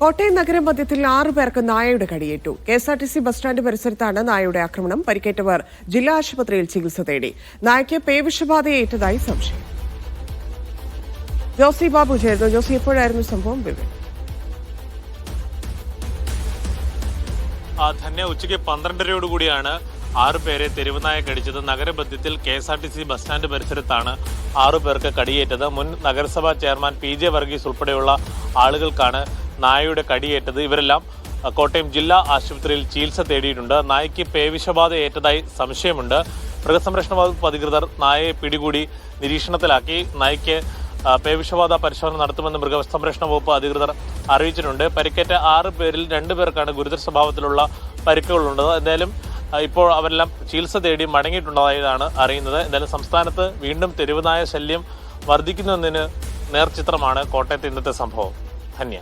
കോട്ടയം നഗരമധ്യത്തിൽ 6 പേർക്ക് നായയുടെ കടിയേറ്റു. KSRTC bus stand പരിസരത്താണ് നായയുടെ ആക്രമണം. പരിക്കേറ്റവർ ജില്ലാ ആശുപത്രിയിൽ ചികിത്സ തേടി. നായയ്ക്ക് പേവിഷബാധയേറ്റതായി സംശയം. ജോസി ബാബു ചേർന്നു. ജോസി, എപ്പോഴായിരുന്നു സംഭവം? ധന്യ, ഉച്ചയ്ക്ക് 12:30യോടുകൂടിയാണ് 6 പേരെ തെരുവുനായ കടിച്ചത്. നഗരമധ്യത്തിൽ KSRTC ബസ് സ്റ്റാൻഡ് പരിസരത്താണ് 6 പേർക്ക് കടിയേറ്റത്. മുൻ നഗരസഭാ ചെയർമാൻ PJ വർഗീസ് ഉൾപ്പെടെയുള്ള ആളുകൾക്കാണ് നായയുടെ കടിയേറ്റത്. ഇവരെല്ലാം കോട്ടയം ജില്ലാ ആശുപത്രിയിൽ ചികിത്സ തേടിയിട്ടുണ്ട്. നായയ്ക്ക് പേവിഷബാധ ഏറ്റതായി സംശയമുണ്ട്. മൃഗസംരക്ഷണ വകുപ്പ് അധികൃതർ നായയെ പിടികൂടി നിരീക്ഷണത്തിലാക്കി. നായയ്ക്ക് പേവിഷബാധ പരിശോധന നടത്തുമെന്ന് മൃഗസംരക്ഷണ വകുപ്പ് അധികൃതർ അറിയിച്ചിട്ടുണ്ട്. പരിക്കേറ്റ 6 പേരിൽ 2 പേർക്കാണ് ഗുരുതര സ്വഭാവത്തിലുള്ള പരിക്കുകളുള്ളത്. എന്തായാലും ഇപ്പോൾ അവരെല്ലാം ചികിത്സ തേടി മടങ്ങിയിട്ടുള്ളതായാണ് അറിയുന്നത്. എന്തായാലും സംസ്ഥാനത്ത് വീണ്ടും തെരുവുനായ ശല്യം വർദ്ധിക്കുന്നതിന് നേർചിത്രമാണ് കോട്ടയത്തെ ഇന്നത്തെ സംഭവം. ധന്യ.